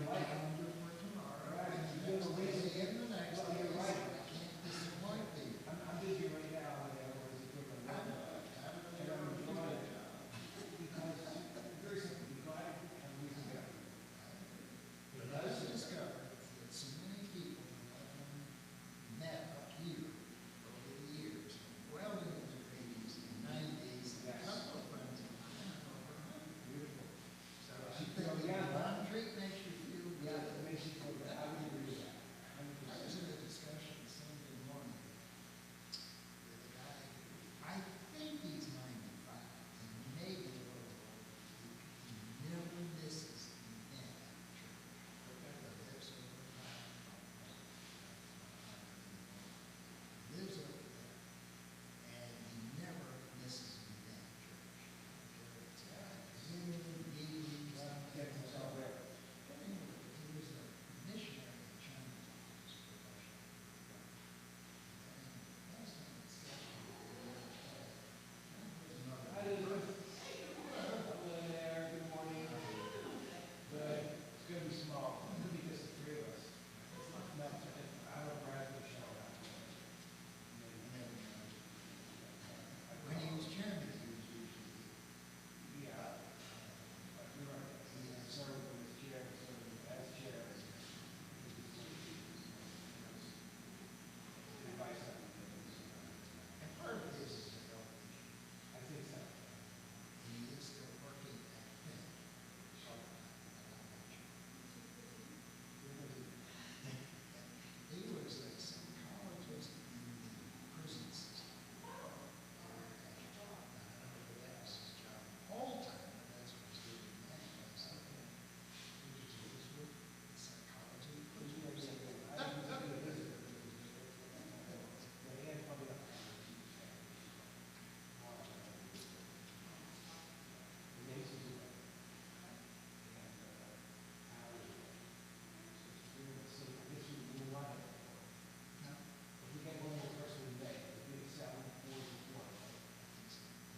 calendar for tomorrow, and the next day, and the next day, so I can't disappoint people. I'm busy right now, and I was doing my I work. know, having a And I'm very enjoying good it. job. Because, very simple, you got it, and we can go. But I've discovered that so many people that I've met up here over the years, well into their eighties and nineties, and a couple of friends of mine are over 100. Beautiful. So I think the Ron treat makes you feel good. Yeah, it makes you feel good. I would agree with that. I was in a discussion Sunday morning with a guy who, I think he's 95, and maybe a little older. He never misses an event at church. Lives over there. Lives over there, and he never misses an event at church. I don't care if it's Zoom, meetings, something. Get himself there. Anyway, he was a missionary in China, his profession. And last time it said, Hi, Elizabeth. Hello there, good morning. Good. It's gonna be small, it's gonna be just the three of us. It's not enough, I don't drive the show out. when he was chairman, he was usually Yeah. But you're right, he has served as chair, served as chair. Advice on things. and part of this is a health issue. I think so. And he is still working at Penn. He was a psychologist in the prison system. Now, I don't know if that was his job all the time, but that's what he's doing now. So, he was with psychology. No,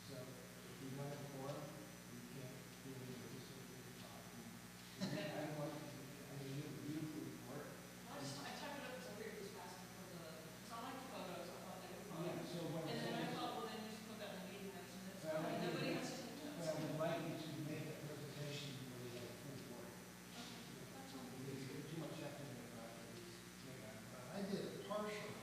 So if we run it for him, we can't do it with this sort of talk. I don't want, I mean, you have a beautiful report. I typed it up because I figured it was faster for the, because I like the photos, I thought they were fun. Yeah, so what I'm And then I saying is, thought, well, then just put that in the meeting notes and it's Well, I fine, like nobody it. has to take but notes. I would like you to make a presentation where we have a full board. That's all. If you get too much after it, I did a partial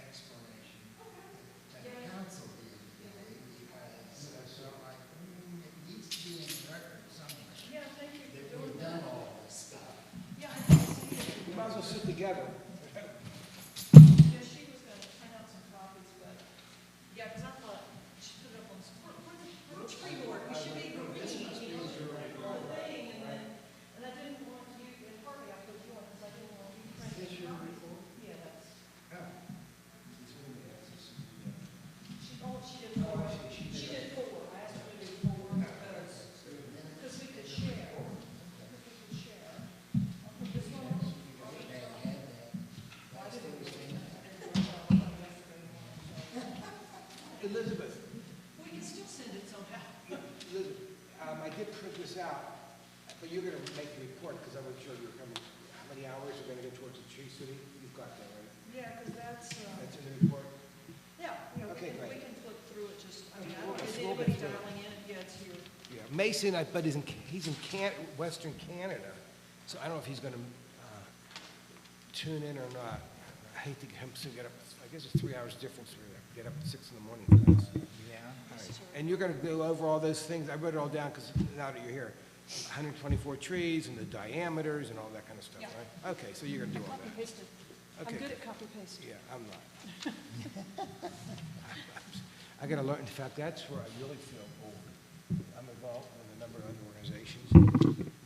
explanation to the council the other day, because I felt like, it needs to be in the record somewhere. Yeah, thank you That for we've doing done that. all this stuff. Yeah, I did see it. we might as well sit together. Yeah, she was gonna print out some copies, but, yeah, because I thought she put it up on, for the tree board, we should be green, you know, the whole thing, and I didn't want you, and partly I put you on, because I didn't want you to print Is this your copies. report? Yeah, that's, Oh. she did four, she did four, I asked her to do four, because we could share, I'll put this one on. Okay, I had that. Last Thursday night. Elizabeth, We can still send it somehow. Elizabeth, I did print this out, but you're gonna make the report, because I wasn't sure you were coming, how many hours are gonna go towards the Tree City? You've got that, right? Yeah, because that's, That's in the report? yeah, Okay, great. we can flip through it just, I mean, I We'll don't, is get anybody through it. dialing in? Yeah, it's here. Yeah, Mason, but he's in Western Canada, so I don't know if he's gonna tune in or not. I hate to get him to get up, I guess it's 3 hours difference for you, get up at 6 in the morning. Guys. Yeah. All right. And you're gonna go over all those things, I wrote it all down, because now that you're here, 124 trees and the diameters and all that kind of stuff, Yeah. right? Okay, so you're gonna do all Copy that. pasted. I'm Okay. good at copy pasting. Yeah, I'm not. I gotta learn, in fact, that's where I really feel old. I'm involved with a number of other organizations.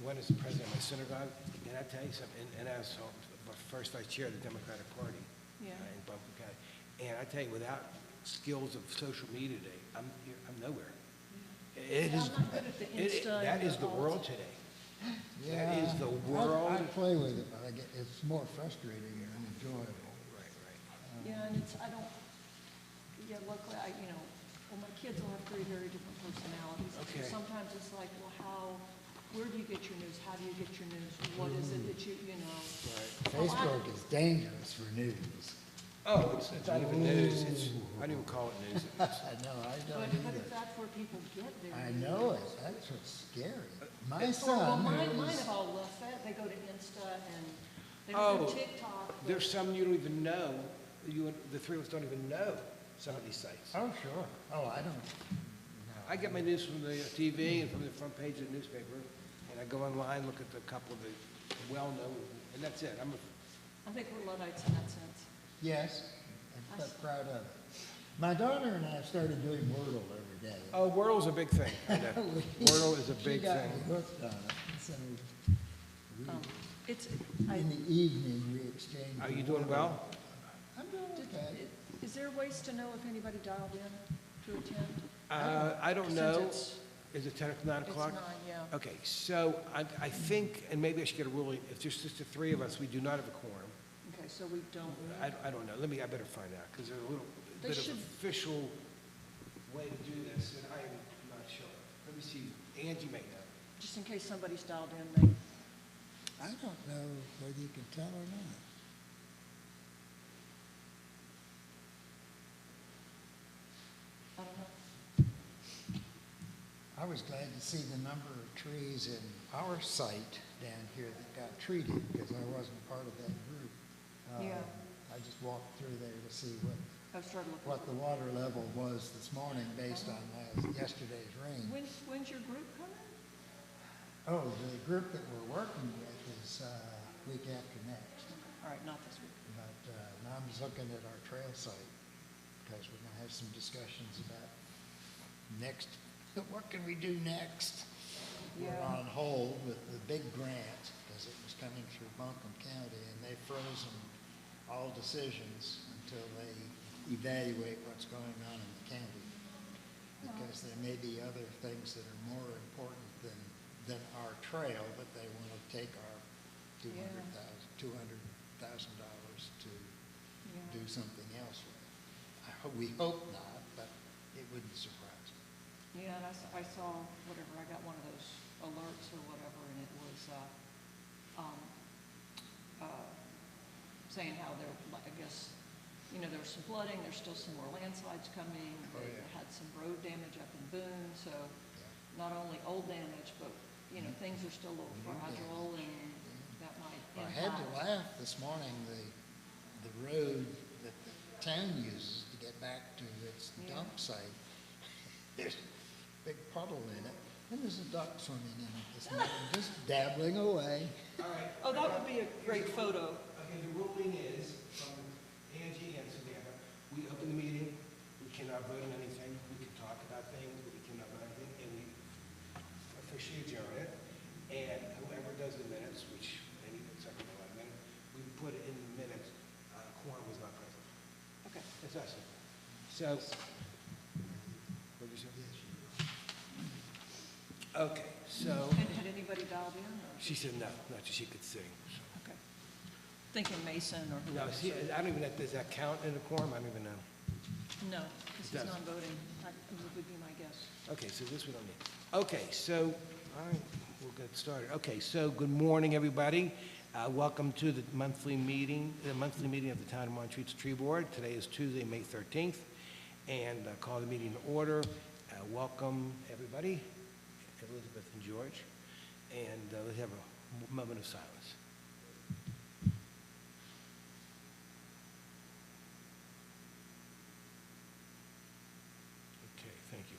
One is the president of my synagogue, and I tell you something, and as first vice chair of the Democratic Party Yeah. in Buncombe County. And I tell you, without skills of social media today, I'm nowhere. It is, I'm not good at the Insta that and is the all world that. today. That is the world. I play with it, but it's more frustrating than enjoyable. Right, right. Yeah, and it's, I don't, yeah, luckily, well, my kids all have three very different personalities. Okay. Sometimes it's like, well, how where do you get your news? How do you get your news? What is it that you know? Facebook is dangerous for news. Oh, it's not even news, it's, I don't even call it news. I know, I don't But either. if that's where people get their I news. know it, that's what's scary. My Well, son, mine who have is, all left that. They go to Insta and they Oh, don't do TikTok. but- There's some you don't even know, the three of us don't even know some of these sites. oh, sure, oh, I don't, I get my news from the TV and from the front page of the newspaper, and I go online, look at a couple of the well-known, and that's it. I think we're Luddites in that sense. yes, I'm quite proud of it. My daughter and I started doing Wordle every day. Oh, Wordle's a big thing. I know. Wordle is a big She got thing. me hooked on it, so Um, It's, in the evening, we exchanged. Are you doing Wordle. well? I'm doing okay. is there ways to know if anybody dialed in to attend? I don't Since know. it's- Is it 10 or 9 It's o'clock? 9, yeah. Okay, so I think, and maybe I should get a ruling, if there's just the three of us, we do not have a quorum. Okay, so we don't. I don't know, I better find out, because there's a little They bit of should- official way to do this, and I am not sure. Let me see, Angie may know. Just in case somebody's dialed in, they, I don't know whether you can tell or not. I don't know. I was glad to see the number of trees in our site down here that got treated, because I wasn't part of that group. Yeah. I just walked through there to see I started looking. what the water level was this morning based on yesterday's rain. When's your group coming? Oh, the group that we're working with is week after next. All right, not this week. But now I'm just looking at our trail site, because we're gonna have some discussions about next, what can we do next? We're Yeah. on hold with the big grant, because it was coming through Buncombe County, and they've frozen all decisions until they evaluate what's going on in the county. Because there may be other things that are more important than our trail, but they want to take our $200,000 to Yeah. do something else with. We hope not, but it wouldn't surprise me. Yeah, and I saw whatever, I got one of those alerts or whatever, and it was, saying how there, I guess, you know, there was some flooding, there's still some more landslides coming. Oh, They yeah. had some road damage up in Boone, so not only old damage, but, you know, things are still a little New damage. fragile, and that might I impact. had to laugh this morning, the road that the town uses to get back to its Yeah. dump site. There's a big puddle in it, and there's a duck swimming in it this morning, just dabbling away. All right. Oh, that would be a great photo. Okay, the ruling is, from Angie and Savannah, we open the meeting, we cannot vote on anything, we can talk about things, but we cannot vote on anything, and we officially adjourn it. And whoever does the minutes, which maybe it's something like a minute, we put it in the minutes, quorum was not present. Okay. It's that simple. So, what did you say? Okay, so, And had anybody dialed in, or? she said no, not that she could see. so. Okay. Thinking Mason or No, whoever. see, I don't even, does that count in a quorum? I don't even know. No, because It he's does. non-voting. That would be my guess. Okay, so this we don't need. Okay, so, all right, we'll get started. Okay, so good morning, everybody. Welcome to the monthly meeting of the Town of Montreat's Tree Board. Today is Tuesday, May 13th, and call the meeting to order. Welcome, everybody, Elizabeth and George, and let's have a moment of silence. Okay, thank you.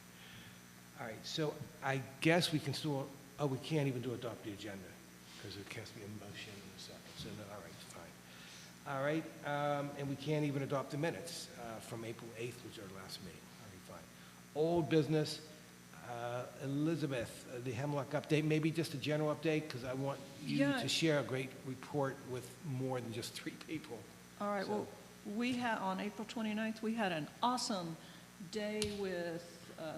All right, so I guess we can still, oh, we can't even do adopt the agenda, because it has to be a motion in a second, so, no, all right, fine. All right, and we can't even adopt the minutes from April 8th, which is our last meeting. All right, fine. Old business, Elizabeth, the Hemlock update, maybe just a general update, because I want you Yeah. to share a great report with more than just 3 people. All right, So- well, we had, on April 29th, we had an awesome day with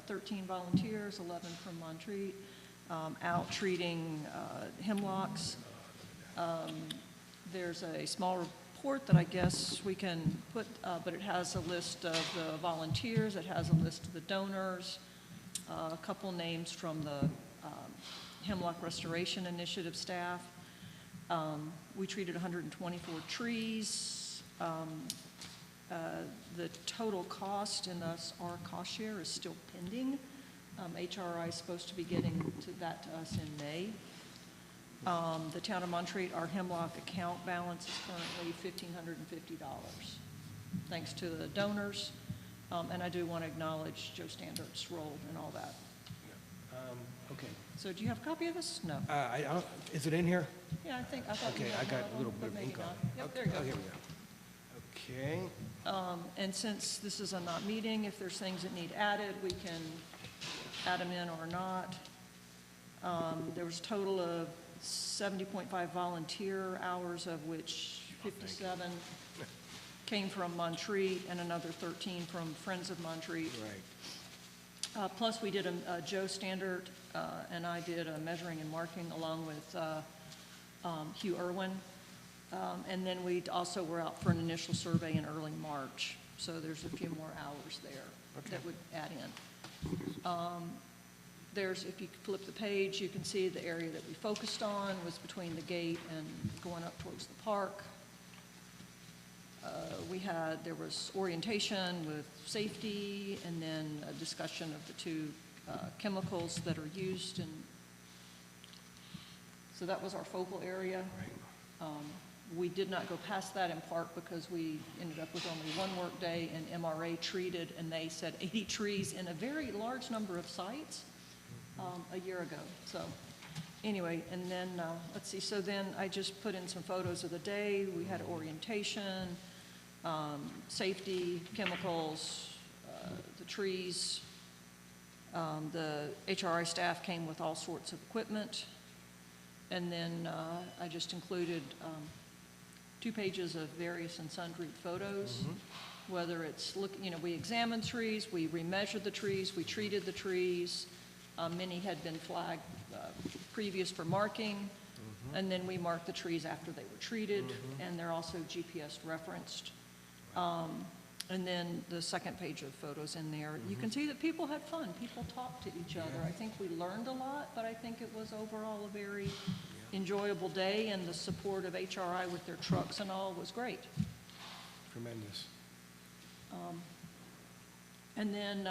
13 volunteers, 11 from Montreat, out treating hemlocks. There's a small report that I guess we can put, but it has a list of the volunteers, it has a list of the donors, a couple names from the Hemlock Restoration Initiative staff. We treated 124 trees. The total cost, and thus our cost share, is still pending. HRI is supposed to be getting that to us in May. The town of Montreat, our Hemlock account balance is currently $1,550, thanks to the donors. And I do want to acknowledge Joe Standard's role in all that. Okay. So do you have a copy of this? No. I don't, is it in here? Yeah, I thought you Okay, had I got one, a little bit but of maybe ink on not. it. Yep, Okay. there you go. Oh, here we go. Okay. And since this is a not meeting, if there's things that need added, we can add them in or not. There was a total of 70.5 volunteer hours, of which 57 came from Montreat and another 13 from Friends of Montreat. Right. Plus, we did a Joe Standard, and I did a measuring and marking along with Hugh Irwin. And then we also were out for an initial survey in early March. So there's a few more hours there that would add in. There's, if you flip the page, you can see the area that we focused on was between the gate and going up towards the park. There was orientation with safety, and then a discussion of the two chemicals that are used, and so that was our focal area. Right. We did not go past that in part because we ended up with only one work day, and MRA treated, and they said 80 trees in a very large number of sites a year ago. So anyway, and then, let's see, so then I just put in some photos of the day. We had orientation, safety, chemicals, the trees. The HRI staff came with all sorts of equipment. And then I just included 2 pages of various and sundry photos, whether it's, we examined trees, we remeasured the trees, we treated the trees. Many had been flagged previous for marking, and then we marked the trees after they were treated, and they're also GPS referenced. And then the second page of photos in there, you can see that people had fun. People talked to each other. I think we learned a lot, but I think it was overall a very enjoyable day, and the support of HRI with their trucks and all was great. Tremendous. And then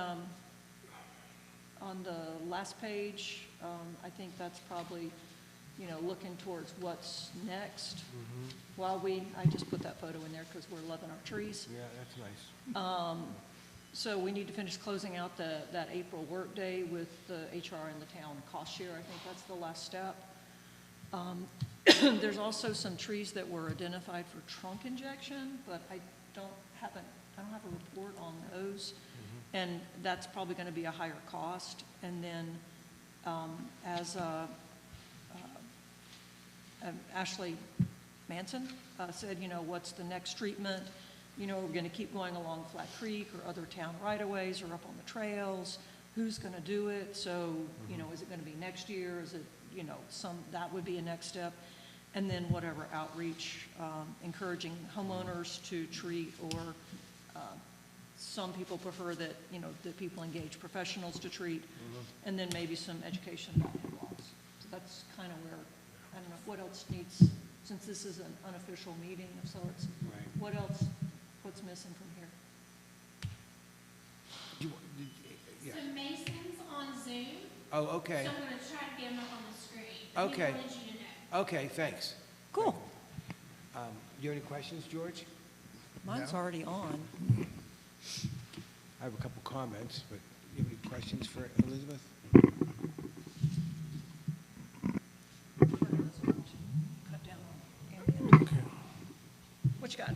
on the last page, I think that's probably, looking towards what's next. While I just put that photo in there because we're loving our trees. Yeah, that's nice. So we need to finish closing out that April workday with the HR and the town cost share. I think that's the last step. There's also some trees that were identified for trunk injection, but I don't have a report on those. And that's probably going to be a higher cost. And then as Ashley Manson said, what's the next treatment? We're going to keep going along Flat Creek or other town right-of-ways or up on the trails. Who's going to do it? So, is it going to be next year? Is it, that would be a next step. And then whatever outreach, encouraging homeowners to treat, or some people prefer that, that people engage professionals to treat, and then maybe some education about hemlocks. So that's kind of where, I don't know, what else needs, since this is an unofficial meeting of sorts, Right. what's missing from here? Yeah. So Mason's on Zoom, Oh, okay. so I'm gonna try to get him up on the screen. But he Okay. wanted you to know. Okay, thanks. Cool. Do you have any questions, George? Mine's No. already on. I have a couple comments, but you have any questions for Elizabeth? Cut down on ambient. What you got? Do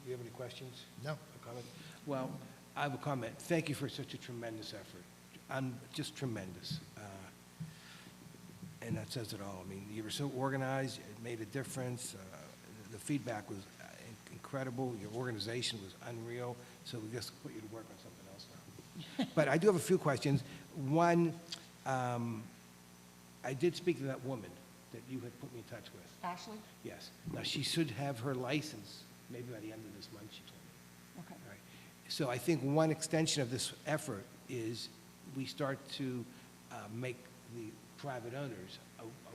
you have any questions? No. Or comments? Well, I have a comment. Thank you for such a tremendous effort. Just tremendous. And that says it all. I mean, you were so organized, it made a difference. The feedback was incredible. Your organization was unreal. So we just put you to work on something else now. But I do have a few questions. One, I did speak to that woman that you had put me in touch with. Ashley? Yes. Now, she should have her license maybe by the end of this month, she told me. Okay. All right. So I think one extension of this effort is we start to make the private owners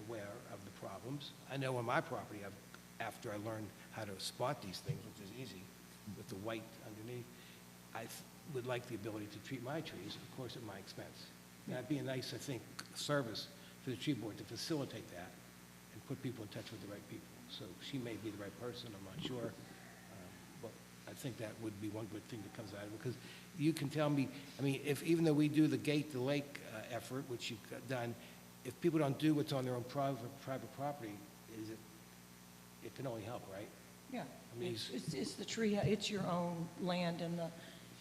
aware of the problems. I know on my property, after I learned how to spot these things, which is easy, with the white underneath, would like the ability to treat my trees, of course, at my expense. And that'd be a nice, I think, service for the tree board to facilitate that and put people in touch with the right people. So she may be the right person, I'm not sure. But I think that would be one good thing that comes out of it, because you can tell me, I mean, even though we do the Gate to Lake effort, which you've done, if people don't do what's on their own private property, it can only help, right? Yeah, I mean, it's the tree, it's your own land and the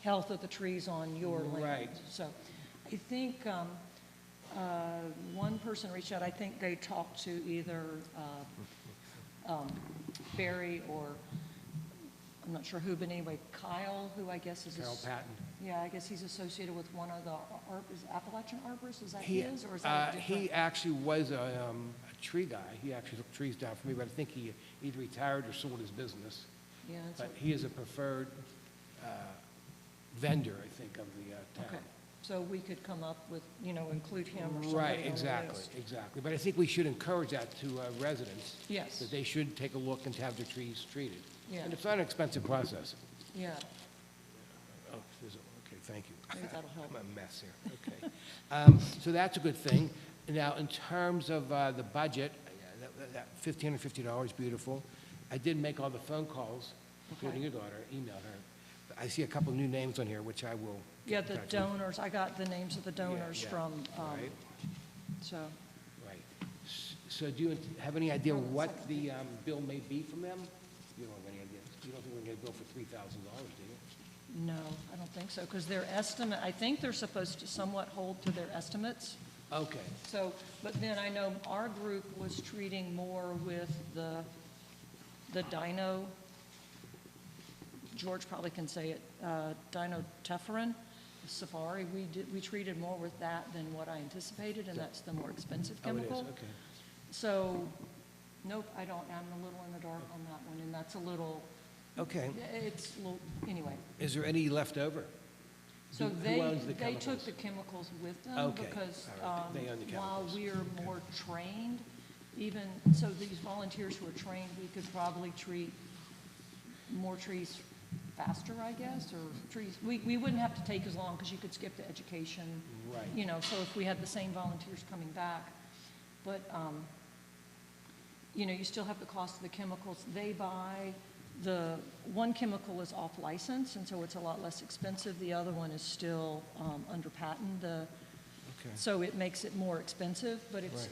health of the trees on your land. Right. So I think one person reached out, I think they talked to either Barry or, I'm not sure who, but anyway, Kyle, who I guess is. Carol Patton. Yeah, I guess he's associated with one of the, is Appalachian Arborists, is that He, his, or is that a different? he actually was a tree guy. He actually took trees down for me, but I think he either retired or sold his business. Yeah, so- But he is a preferred vendor, I think, of the town. okay, so we could come up with, include him or somebody Right, on the exactly, list. exactly. But I think we should encourage that to residents. Yes. That they should take a look and have their trees treated. Yeah. And it's not an expensive process. Yeah, Oh, okay, thank you. maybe that'll help. I'm a mess here, okay. So that's a good thing. Now, in terms of the budget, that $1,550, beautiful. I did make all the phone calls, including your daughter, emailed her. I see a couple new names on here, which I will. Yeah, get in the touch with. donors, I got the names of the donors yeah, from, right. so, Right. So do you have any idea what the bill may be from them? You don't have any idea. You don't think we're going to get a bill for $3,000, do you? no, I don't think so, because their estimate, I think they're supposed to somewhat hold to their estimates. Okay. So, but then I know our group was treating more with the dino, George probably can say it, dinotefuran, safari. We treated more with that than what I anticipated, and that's the more expensive Oh, it is, chemical. okay. So, nope, I don't, I'm a little in the dark on that one, and that's a little, Okay. it's a little, anyway. Is there any left over? So Who they, owns the they took chemicals? the chemicals with them Okay, because all right. They own the while chemicals. we're more trained, even, so these volunteers who are trained, we could probably treat more trees faster, I guess, or trees, we wouldn't have to take as long because you could skip the education. Right. So if we had the same volunteers coming back. But, you still have the cost of the chemicals they buy. The one chemical is off license, and so it's a lot less expensive. The other one is still under patent. Okay. So it makes it more expensive, but Right.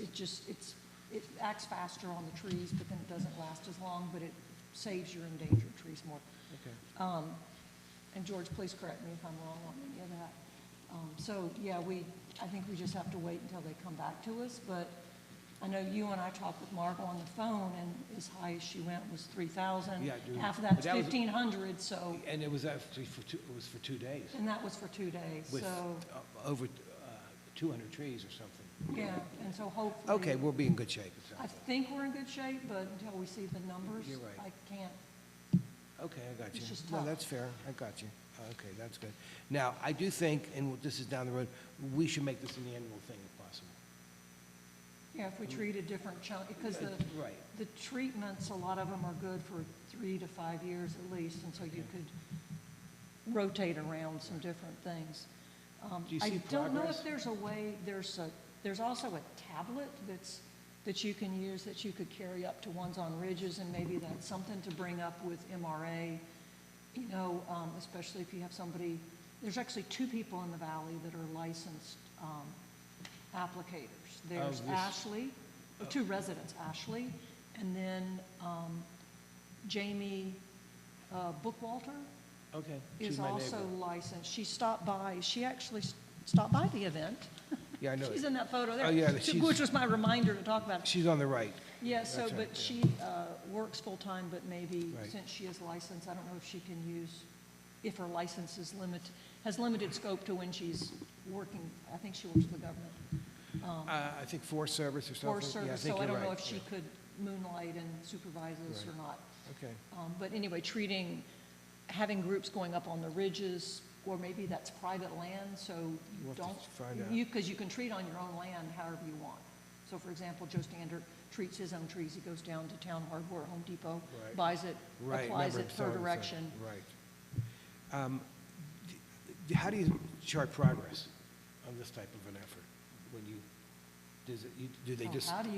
it acts faster on the trees, but then it doesn't last as long, but it saves your endangered trees more. Okay. And George, please correct me if I'm wrong on any of that. So, yeah, I think we just have to wait until they come back to us, but I know you and I talked with Margot on the phone, and as high as she went was 3,000. Yeah, dude. Half of that's But that was- 1,500, so, And it was actually it was for 2 days and that was for 2 days, with so, over 200 trees or something. yeah, and so hopefully. Okay, we'll be in good shape, it I sounds like. think we're in good shape, but until we see the numbers, You're right. I can't. Okay, I got you. It's just No, tough. that's fair, I got you. Okay, that's good. Now, I do think, and this is down the road, we should make this an annual thing if possible. Yeah, if we treat a different chunk, because Right. the treatments, a lot of them are good for 3 to 5 years at least, and so you could rotate around some different things. Do you I see don't know progress? if there's a way, there's also a tablet that you can use, that you could carry up to ones on ridges, and maybe that's something to bring up with MRA, especially if you have somebody, there's actually 2 people in the valley that are licensed applicators. There's this- Ashley, 2 residents, Ashley, and then Jamie Bookwalter Okay. is She's my also neighbor. licensed. She stopped by, she actually stopped by the event. Yeah, I know. She's in that photo there. Oh, yeah, Which she's- was my reminder to talk about it. She's on the right. Yeah, so, That's right, but yeah. she works full-time, but maybe Right. since she is licensed, I don't know if she can use, if her license is has limited scope to when she's working, I think she works for the government. I think Forest Service or something. Forest Yeah, Service, think so I you're don't know right, if she yeah. could moonlight and supervise us or Right. not. Okay, But anyway, having groups going up on the ridges, or maybe that's private land, so We'll have to don't, find out. because you can treat on your own land however you want. So for example, Joe Standard treats his own trees, he goes down to Town Hardware, Home Depot, Right. buys it, Right, applies remember it for so-and-so. direction. Right. How do you chart progress on this type of an effort? When you, do they Oh, just? how do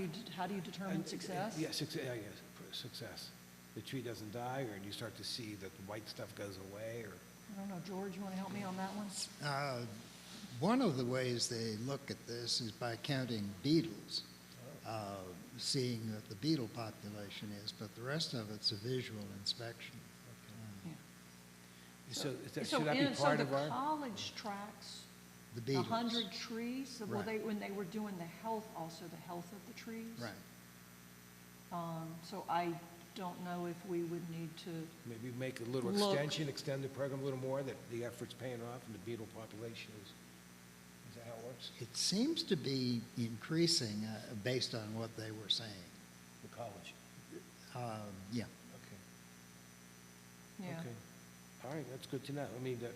you determine success? Yeah, success. The tree doesn't die, or you start to see that the white stuff goes away, or? I don't know, George, you want to help me on that one? One of the ways they look at this is by counting beetles, seeing what the beetle population is, but the rest of it's a visual inspection. Yeah. So should that be part of So the our? college tracks The beetles. 100 trees, so were Right. they, when they were doing the health, also the health of the trees? Right. So I don't know if we would need to, Maybe make a little Look. extension, extend the program a little more, that the effort's paying off and the beetle population is that how it works? It seems to be increasing based on what they were saying. The college? Yeah. Okay. yeah. Okay. All right, that's good to know. I mean, that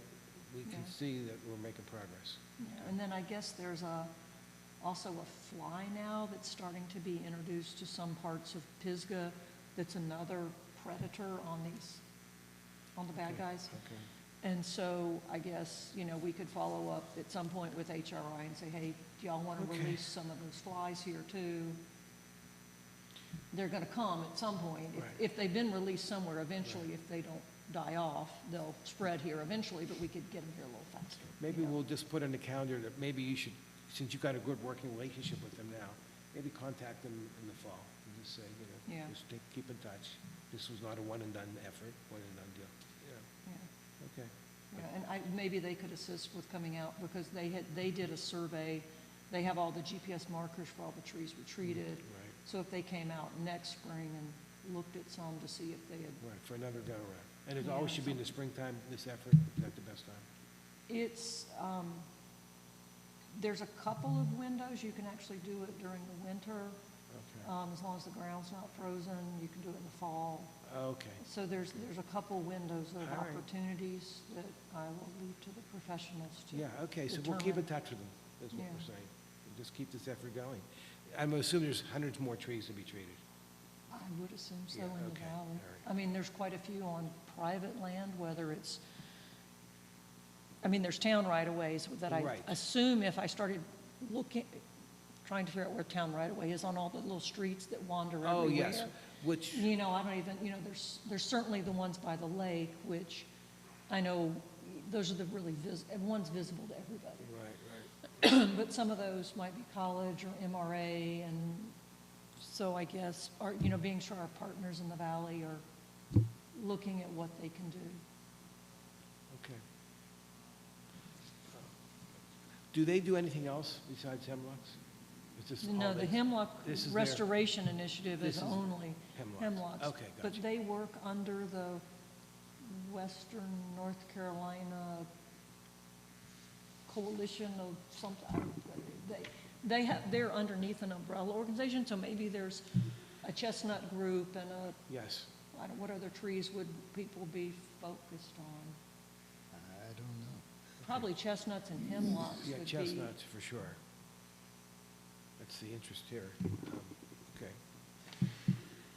we can Yeah. see that we're making progress. Yeah, and then I guess there's also a fly now that's starting to be introduced to some parts of Pisgah that's another predator on the bad Okay, guys. Okay. And so I guess, we could follow up at some point with HRI and say, hey, do y'all want to Okay. release some of those flies here too? They're going to come at some point. Right. If they've been released somewhere, eventually, if they don't die off, they'll spread here eventually, but we could get them here a little faster. Maybe we'll just put in the calendar that maybe you should, since you've got a good working relationship with them now, maybe contact them in the fall and just say, Yeah. just keep in touch. This was not a one-and-done effort, one-and-done deal. Yeah, Yeah. okay. Yeah, and maybe they could assist with coming out, because they did a survey. They have all the GPS markers for all the trees we treated. Right, So if they came out next spring and looked at some to see if they had, right, for another go-around. And it Yeah, always should be in the something. springtime, this effort, is that the best time? it's, there's a couple of windows, you can actually do it during the winter, Okay, as long as the ground's not frozen, you can do it in the fall. okay, So there's a couple windows of All right. opportunities that I will leave to the professionals to. yeah, okay, so we'll keep in determine. touch with them, is what Yeah. we're saying. And just keep this effort going. I'm assuming there's hundreds more trees to be treated. I would assume so Yeah, in the okay, valley. all right. I mean, there's quite a few on private land, whether it's, there's town right-of-ways that I Right. assume if I started trying to figure out where town right-of-way is on all the little streets that wander everywhere. Oh, yes, which, I don't even, there's certainly the ones by the lake, which I know, those are the really one's visible to everybody. right, But some of those might be college or MRA, and so I guess, being sure our partners in the valley are looking at what they can do. okay. Do they do anything else besides hemlocks? Is this all No, the they- Hemlock this is their- Restoration Initiative this is is only hemlocks. hemlocks. Okay, But gotcha. they work under the Western North Carolina Coalition of something. They're underneath an umbrella organization, so maybe there's a chestnut group and Yes, what other trees would people be focused on? I don't know. Probably chestnuts and hemlocks yeah, would be. chestnuts for sure. That's the interest here. Okay.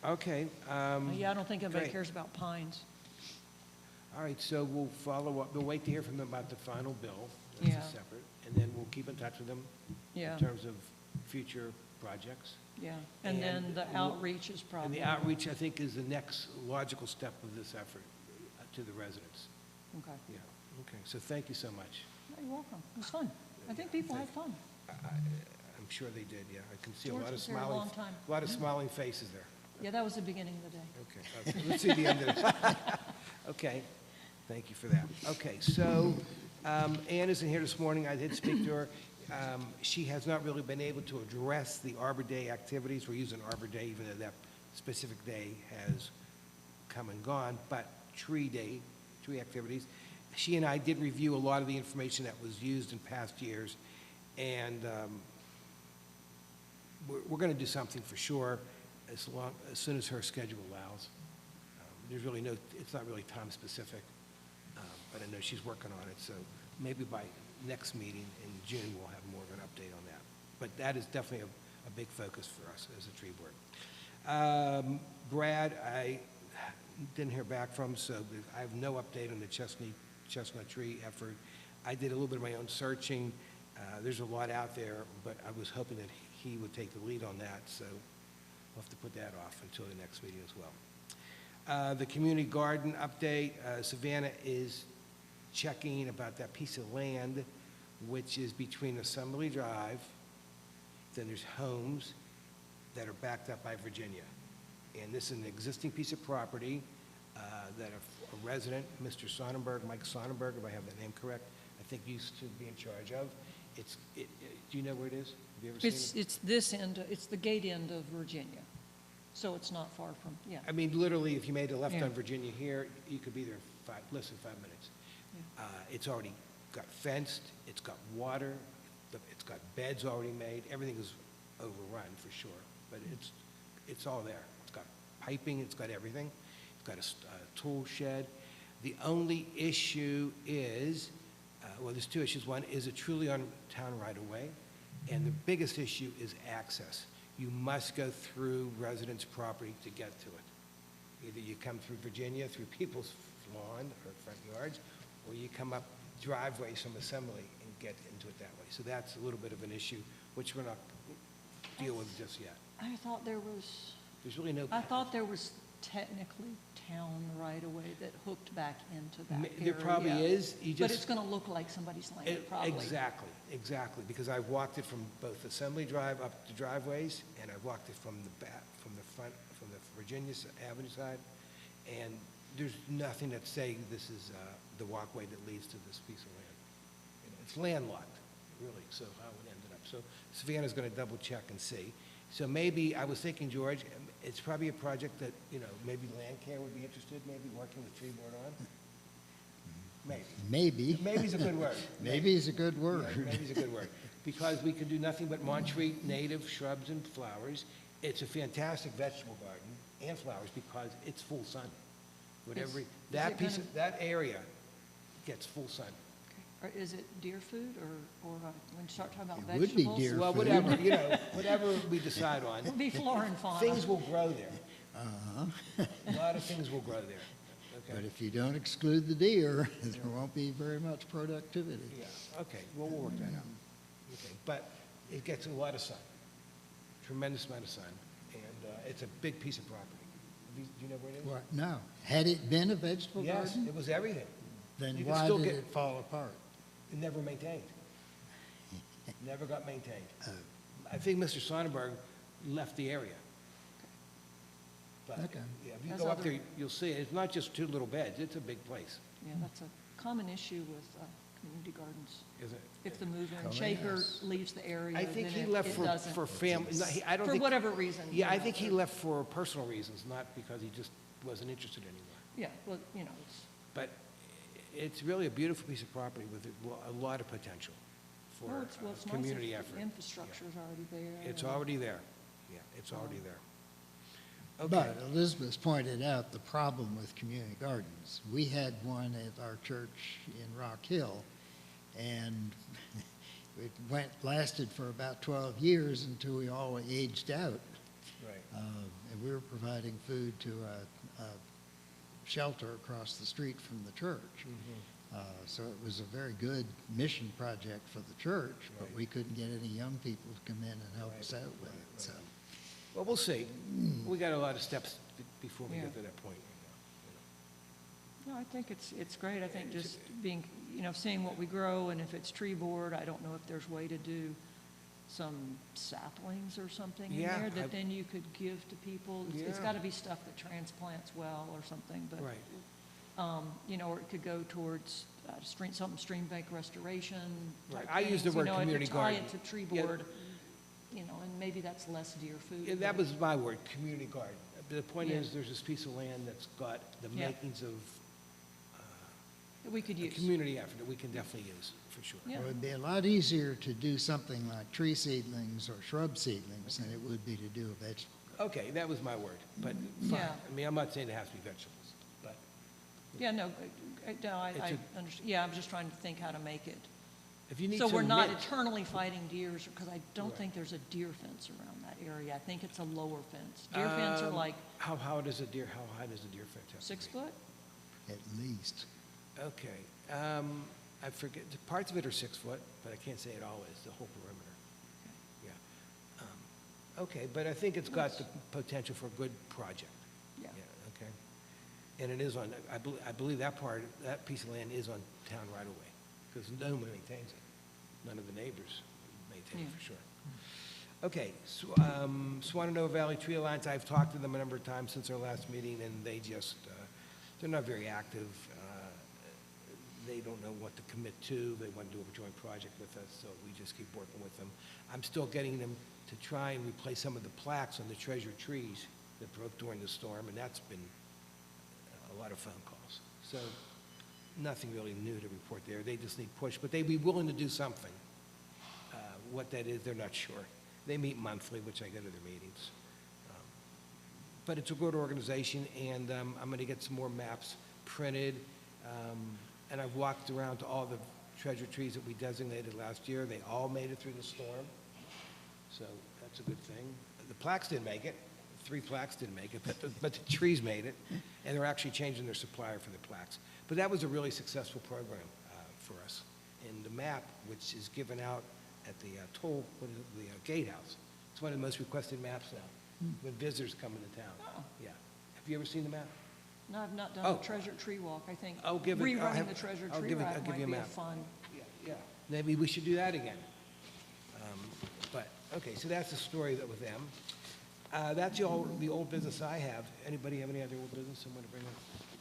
Okay. Yeah, I don't think anybody great. cares about pines. All right, so we'll follow up, we'll wait to hear from them about the final bill. That's Yeah. a separate, and then we'll keep in touch with them Yeah, in terms of future projects. yeah. And then And the we'll- outreach is And probably. the outreach, I think, is the next logical step of this effort to the residents. Okay. Yeah, okay, so thank you so much. You're welcome. It was fun. I think people had fun. I'm sure they did, yeah. I can see a George lot of was here a smiling, long time. a lot of smiling faces there. Yeah, that was the beginning of the day. Okay, let's see the end of it. Okay, thank you for that. Okay, so Ann isn't here this morning. I did speak to her. She has not really been able to address the Arbor Day activities. We're using Arbor Day, even though that specific day has come and gone, but Tree Day, tree activities. She and I did review a lot of the information that was used in past years, and we're going to do something for sure as soon as her schedule allows. There's really it's not really time specific. but I know she's working on it, so maybe by next meeting in June, we'll have more of an update on that. But that is definitely a big focus for us as a tree board. Brad, I didn't hear back from, so I have no update on the chestnut tree effort. I did a little bit of my own searching. There's a lot out there, but I was hoping that he would take the lead on that, so we'll have to put that off until the next meeting as well. The community garden update, Savannah is checking about that piece of land, which is between Assembly Drive, then there's homes that are backed up by Virginia. And this is an existing piece of property that a resident, Mr. Sonnenberg, Mike Sonnenberg, if I have that name correct, I think used to be in charge of. Do you know where it is? Have you ever seen it? It's this end, it's the gate end of Virginia, so it's not far from, yeah. I mean, literally, if you made a left Yeah. on Virginia here, you could be there less than 5 minutes. Yeah. It's already got fenced, it's got water, it's got beds already made, everything is overrun for sure, but it's all there. It's got piping, it's got everything, it's got a tool shed. The only issue is, well, there's two issues. One, is it truly on town right-of-way? And the biggest issue is access. You must go through residents' property to get to it. Either you come through Virginia, through people's lawn or front yards, or you come up driveways from Assembly and get into it that way. So that's a little bit of an issue, which we're not dealing with just yet. I thought there was, There's really no. I thought there was technically town right-of-way that hooked back into that area. There probably is. You But just- it's gonna look like somebody's land, probably. Exactly, because I've walked it from both Assembly Drive up to driveways, and I've walked it from the back, from the front, from the Virginia Avenue side, and there's nothing that's saying this is the walkway that leads to this piece of land. You know, it's landlocked, really, so how it ended up. So Savannah's gonna double check and see. So maybe, I was thinking, George, it's probably a project that, you know, maybe Land Care would be interested, maybe working with Tree Board on? Maybe. Maybe. Maybe's a good word. Maybe is a good Yeah, word. Maybe's a good word. Because we can do nothing but Montreat native shrubs and flowers. It's a fantastic vegetable garden and flowers because it's full sun. Whatever, Is that it piece gonna- of, that area gets full sun. Okay. Or is it deer food, or when you start talking about It would be vegetables? deer Well, food. whatever, you know, whatever we decide on. It'll be flora and fauna. Things will grow there. Uh-huh. A lot of things will grow there. But Okay? if you don't exclude the deer, there won't be very much productivity. Yeah, okay, well, we'll work that out. Okay, but it gets a lot of sun, tremendous amount of sun, and it's a big piece of property. Do you know where it is? What, no. Had it been a vegetable Yes, garden, it was everything. then you can why still did get- it fall apart? It never maintained. Never got maintained. Oh. I think Mr. Sonnenberg left the area. But, Okay. yeah, if you As go up other- there, you'll see, it's not just two little beds, it's a big place, Yeah, that's a common issue with community gardens. isn't it? If the mover and Oh, shaker yes. leaves the area, I then think he it left doesn't. for family, I don't For think. whatever reason. Yeah, you I know, think he or- left for personal reasons, not because he just wasn't interested anymore. Yeah, well, you know, it's, But it's really a beautiful piece of property with a lot of potential for well, it's nice if community the effort. infrastructure's already there. It's and- already there. Yeah, it's already there. Okay. But Elizabeth's pointed out the problem with community gardens. We had one at our church in Rock Hill, and it lasted for about 12 years until we all aged out. Right. And we were providing food to a shelter across the street from the church. So it was a very good mission project for the church, but Right. we couldn't get any young people to come in and help Right, us out with right, it, so. Well, we'll see. We got a lot of steps before we Yeah. get to that point. No, I think it's great. I think just being, you know, seeing what we grow, and if it's tree board, I don't know if there's way to do some saplings or something in Yeah, there I- that then you could give to people. It's Yeah. got to be stuff that transplants well or something, but, Right. you know, or it could go towards stream bank restoration. Right. type I use the things, you word know, and to community tie garden. it to tree Yeah. board, you know, and maybe that's less deer food. Yeah, that but- was my word, community garden. The point Yeah. is, there's this piece of land that's got the Yeah. makings of that we could a use. community effort that we can definitely use, for sure. Yeah. It would be a lot easier to do something like tree seedlings or shrub seedlings than it would be to do a vegetable garden. Okay, that was my word, but fine. Yeah. I mean, I'm not saying it has to be vegetables, but Yeah, no, no, I It's understand, yeah, I'm just trying to think how to make it. If you need So some we're not mint- eternally fighting deers, because I don't Right. think there's a deer fence around that area. I think it's a lower fence. Deer fence are like How does a deer, how high does a deer fence have to 6 be? foot? At least. Okay, I forget, parts of it are 6 foot, but I can't say it all is, the whole perimeter. Yeah. Okay, but I think it's got the potential for a good project. Yeah. Okay. And it is on, I believe that part, that piece of land is on town right away, because no one maintains it. None of the neighbors maintain it Yeah. for sure. Okay, Swananoa Valley Tree Alliance, I've talked to them a number of times since our last meeting, and they just, they're not very active. They don't know what to commit to. They want to do a joint project with us, so we just keep working with them. I'm still getting them to try and replace some of the plaques on the treasure trees that broke during the storm, and that's been a lot of phone calls. So nothing really new to report there. They just need push, but they'd be willing to do something. What that is, they're not sure. They meet monthly, which I go to their meetings. But it's a good organization, and I'm going to get some more maps printed. And I've walked around to all the treasure trees that we designated last year. They all made it through the storm, so that's a good thing. The plaques didn't make it. 3 plaques didn't make it, but the trees made it, and they're actually changing their supplier for the plaques. But that was a really successful program for us. And the map, which is given out at the the gatehouse, it's one of the most requested maps now, when visitors come into town. Oh. Yeah. Have you ever seen the map? No, I've not done Oh. the treasure tree walk. I think I'll give it- I'll rerunning have- the treasure I'll tree give it- walk I'll give might you a be a map. fun. Yeah, maybe we should do that again. But, okay, so that's the story that with them. That's the old business I have. Anybody have any other old business they want to bring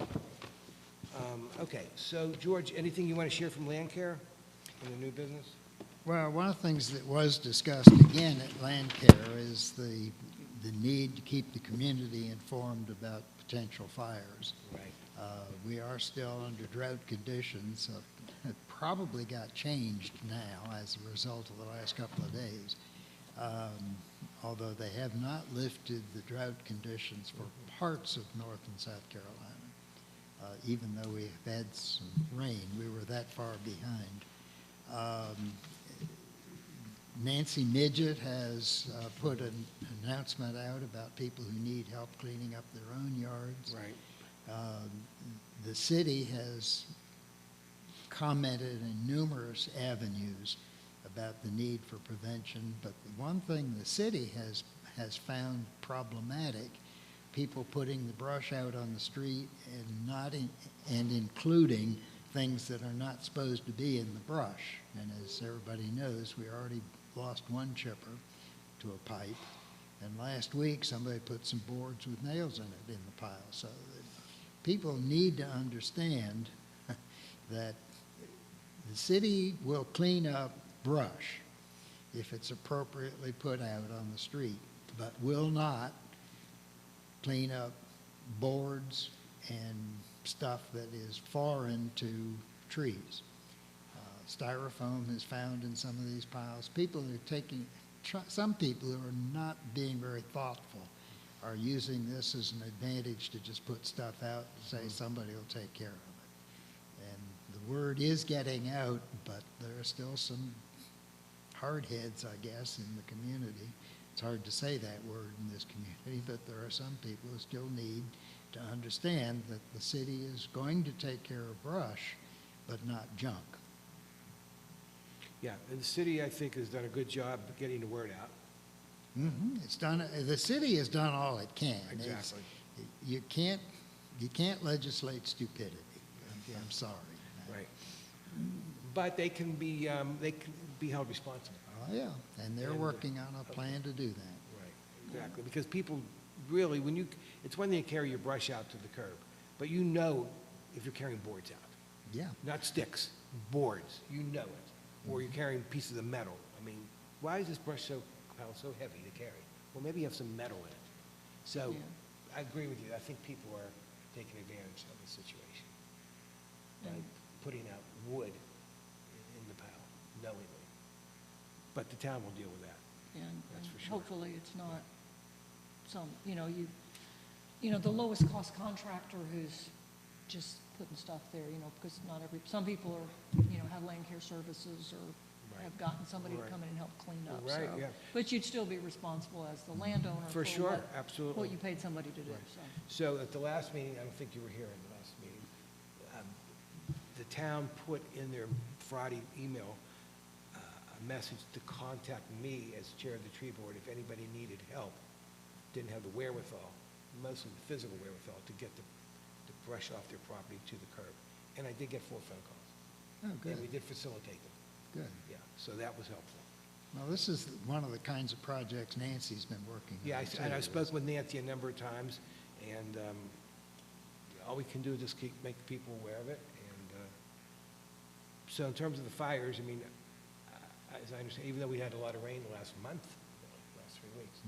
up? Okay, so George, anything you want to share from Land Care in the new business? Well, one of the things that was discussed again at Land Care is the need to keep the community informed about potential fires. Right. We are still under drought conditions. It probably got changed now as a result of the last couple of days. Although they have not lifted the drought conditions for parts of North and South Carolina. Even though we have had some rain, we were that far behind. Nancy Midget has put an announcement out about people who need help cleaning up their own yards. Right. The city has commented in numerous avenues about the need for prevention, but the one thing the city has found problematic, people putting the brush out on the street and including things that are not supposed to be in the brush. And as everybody knows, we already lost one chipper to a pipe, and last week somebody put some boards with nails in it in the pile. So people need to understand that the city will clean up brush if it's appropriately put out on the street, but will not clean up boards and stuff that is foreign to trees. Styrofoam is found in some of these piles. People are taking, some people who are not being very thoughtful are using this as an advantage to just put stuff out and say somebody will take care of it. And the word is getting out, but there are still some hard heads, I guess, in the community. It's hard to say that word in this community, but there are some people who still need to understand that the city is going to take care of brush, but not junk. Yeah, and the city, I think, has done a good job of getting the word out. It's done. The city has done all it can. Exactly. You can't legislate stupidity. I'm sorry. Right. But they can be held responsible. Oh yeah, and they're working on a plan to do that. Right, exactly, because people really, it's one thing to carry your brush out to the curb, but you know if you're carrying boards out, Yeah. not sticks, boards, you know it, or you're carrying pieces of metal. I mean, why is this brush so heavy to carry? Well, maybe you have some metal in it. So, Yeah. I agree with you, I think people are taking advantage of the situation by putting out wood in the pile, knowingly. But the town will deal with that. And That's and for sure. hopefully it's not some, the lowest cost contractor who's just putting stuff there, you know, because not every, some people are, you know, have land care services or Right. have gotten somebody to Right. come in and help clean up, Right, so. yeah. But you'd still be responsible as the landowner For for sure, what, absolutely. what you paid somebody to do, Right. so. So at the last meeting, I don't think you were here in the last meeting, the town put in their Friday email a message to contact me as chair of the tree board if anybody needed help, didn't have the wherewithal, mostly the physical wherewithal, to get the brush off their property to the curb. And I did get 4 phone calls. Oh, And we good, did facilitate them, good. yeah, so that was helpful. Well, this is one of the kinds of projects Nancy's been working on. Yeah, and I too. spoke with Nancy a number of times, and all we can do is just keep, make people aware of it. And so in terms of the fires, I mean, as I understand, even though we had a lot of rain the last month, really, last 3 weeks,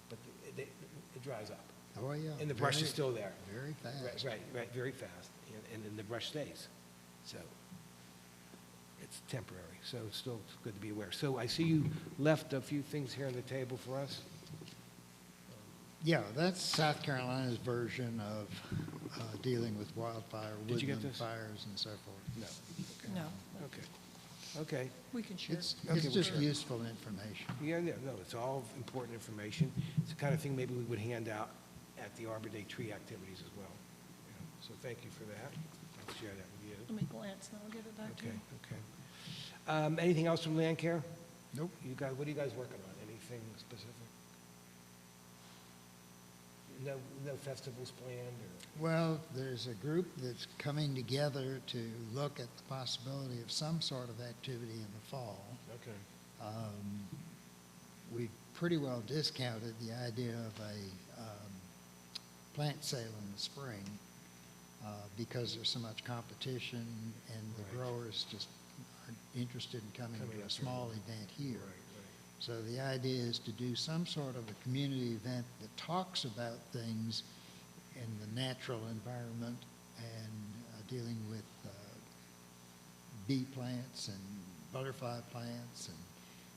but it dries up, Oh, yeah. and the brush is very- still there. Very fast. Right, very fast, and then the brush stays. So it's temporary, so it's still good to be aware. So I see you left a few things here on the table for us. Yeah, that's South Carolina's version of dealing with wildfire, Did you get woodland this? fires and so forth. No. No, Okay. we can share. It's Okay, well, just sure. useful information. Yeah, no, it's all important information. It's the kind of thing maybe we would hand out at the Arbor Day tree activities as well. You know, so thank you for that. I'll share that with you. Let me glance, and I'll give it back to Okay, you. okay. Anything else from Land Care? Nope. You guys, what are you guys working on? Anything specific? No festivals planned or? Well, there's a group that's coming together to look at the possibility of some sort of activity in the fall. Okay. We pretty well discounted the idea of a plant sale in the spring because there's so much competition and the Right. growers just aren't interested in coming Coming to out a there. small event here. Right. So the idea is to do some sort of a community event that talks about things in the natural environment and dealing with bee plants and butterfly plants and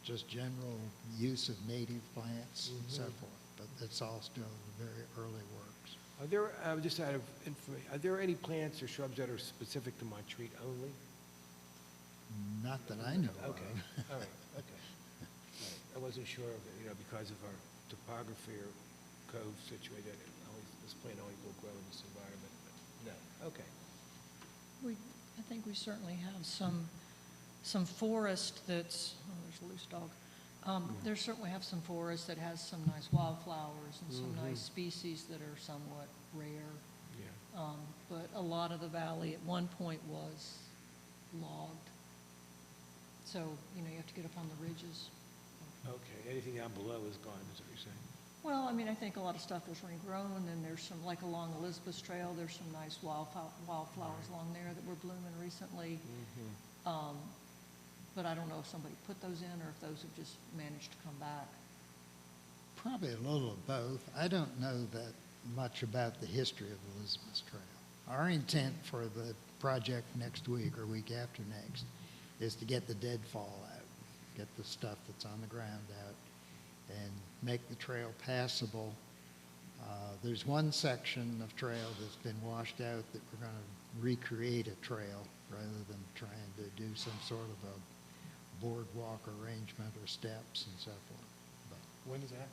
just general use of native plants and so Mhm. forth. But that's all still very early works. Are there, just out of information, are there any plants or shrubs that are specific to Montreat only? Not that I know of. Okay, all right, okay. All right. I wasn't sure of it, you know, because of our topography or cove situated, this plant only will grow in this environment, but no, okay. I think we certainly have some forest that's, oh, there's a loose dog. There certainly have some forest that has some nice wildflowers and some nice species that are somewhat rare. Yeah. But a lot of the valley at one point was logged. So, you know, you have to get up on the ridges. Okay, anything down below is gone, is what you're saying? Well, I mean, I think a lot of stuff was regrown, and there's some, like along Elizabeth's Trail, there's some nice wildflowers along there that were blooming recently. But I don't know if somebody put those in or if those have just managed to come back. Probably a little of both. I don't know that much about the history of Elizabeth's Trail. Our intent for the project next week or week after next is to get the deadfall out, get the stuff that's on the ground out, and make the trail passable. There's one section of trail that's been washed out that we're going to recreate a trail rather than trying to do some sort of a boardwalk arrangement or steps and so forth. When is that?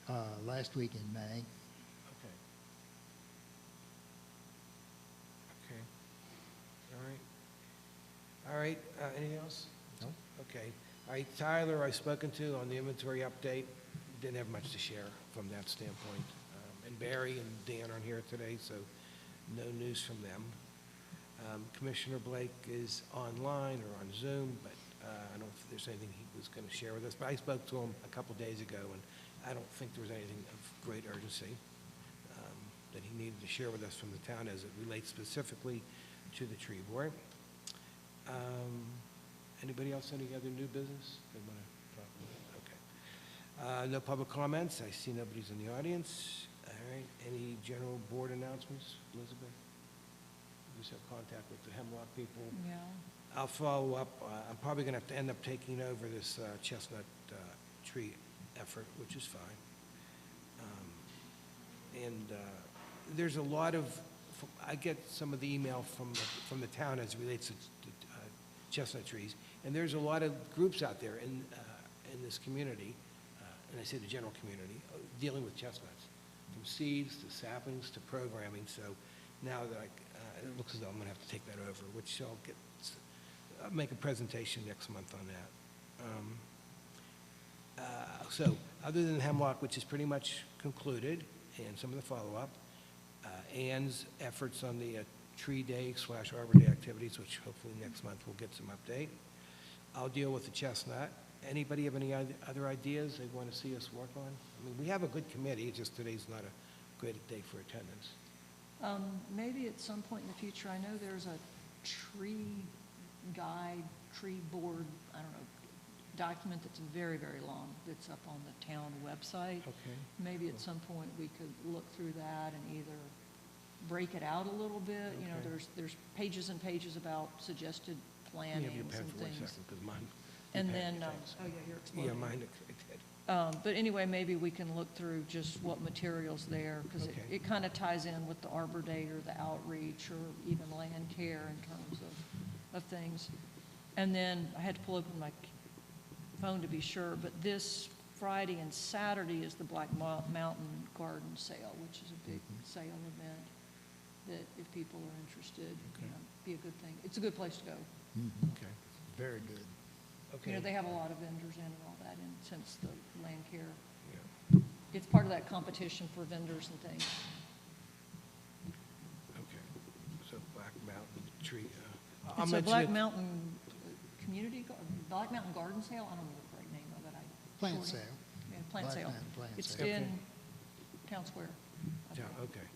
But, last week in May. Okay. Okay. All right, anything else? No. Okay. All right, Tyler, I've spoken to on the inventory update, didn't have much to share from that standpoint. And Barry and Dan aren't here today, so no news from them. Commissioner Blake is online or on Zoom, but I don't know if there's anything he was going to share with us. But I spoke to him a couple days ago, and I don't think there was anything of great urgency that he needed to share with us from the town as it relates specifically to the tree board. Anybody else, any other new business they want to talk about? Okay. No public comments. I see nobody's in the audience. All right. Any general board announcements, Elizabeth? We just have contact with the Hemlock people. Yeah. I'll follow up. I'm probably going to have to end up taking over this chestnut tree effort, which is fine. And there's a lot of I get some of the email from the town as it relates to chestnut trees, and there's a lot of groups out there in this community, and I say the general community, dealing with chestnuts, from seeds to saplings to programming. So now that it looks as though I'm going to have to take that over, which I'll make a presentation next month on that. So other than hemlock, which is pretty much concluded, and some of the follow-up, Ann's efforts on the Tree Day / Arbor Day activities, which hopefully next month we'll get some update. I'll deal with the chestnut. Anybody have any other ideas they want to see us work on? I mean, we have a good committee, it's just today's not a good day for attendance. Maybe at some point in the future, I know there's a tree guide, tree board, I don't know, document that's very, very long, that's up on the town website. Okay. Maybe at some point, we could look through that and either break it out a little bit. You know, Okay. there's pages and pages about suggested You have your plannings pen and for 1 things. second, because mine. And your pen, then, thanks. oh yeah, you're Yeah, exploding. mine, I did. But anyway, maybe we can look through just what material's there, because Okay. it kind of ties in with the Arbor Day or the outreach or even land care in terms of things. And then I had to pull open my phone to be sure, but this Friday and Saturday is the Black Mountain Garden Sale, which is a big sale event that if people are interested, you know, be a good thing. It's a good place to go. Okay. Very good. Okay. You know, they have a lot of vendors in and all that, and since the land care, Yeah. it's part of that competition for vendors and things. Okay. So Black Mountain Tree. I'll It's a mention Black it- Mountain Black Mountain Garden Sale, I don't know the correct name of it. Plant shortened it. sale. Yeah, plant Black sale. Mountain Plant It's Sale. in Okay. Town Square. I Yeah, think. okay.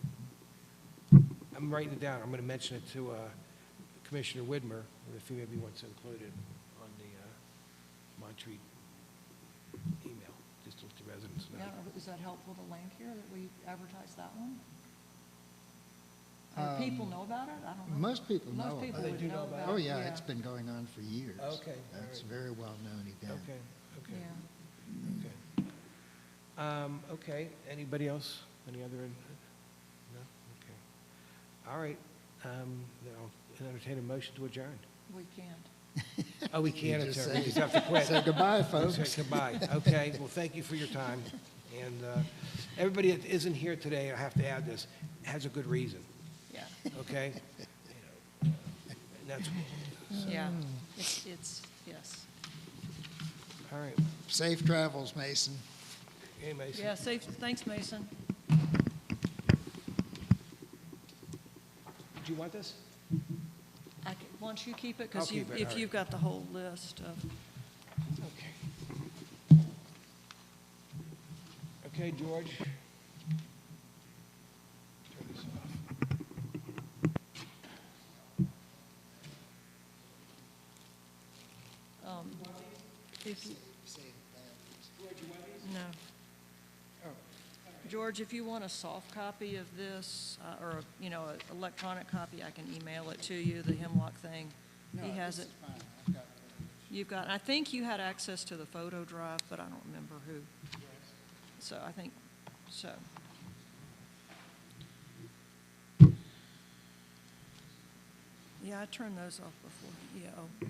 I'm writing it down. I'm going to mention it to Commissioner Widmer, if he maybe wants to include it on the Montreat email, just to let the residents know. Yeah, is that helpful to land care that we advertise that one? Or people know about it? I don't know. Most people know Most people about it. would They do know know about about it? it. Oh, yeah, it's been going on for years. Okay, all It's a right. very well-known event. Okay, okay. Yeah. Okay. Okay, anybody else? Any other? No? Okay. All right, then I'll entertain a motion to adjourn. We can't. Oh, we can't just adjourn, say- we just have to quit. Say goodbye, folks. Say goodbye. Okay, well, thank you for your time. And everybody that isn't here today, I have to add this, has a good reason, Yeah, okay? You know, and that's, yeah. It's, yes. all right. Safe travels, Mason. Hey, Mason. Yeah, safe, thanks, Mason. Do you want this? Why don't you keep it, I'll because keep it, all if right. you've got the whole list of, Okay. Okay, George. Turn this off. if you, no. George, if you want a soft copy of this, or, you know, an electronic copy, I can email it to you, the Hemlock thing. He has it. You've got, I think you had access to the photo drive, but I don't remember who. So I think, so. Yeah, I turned those off before, yeah, oh.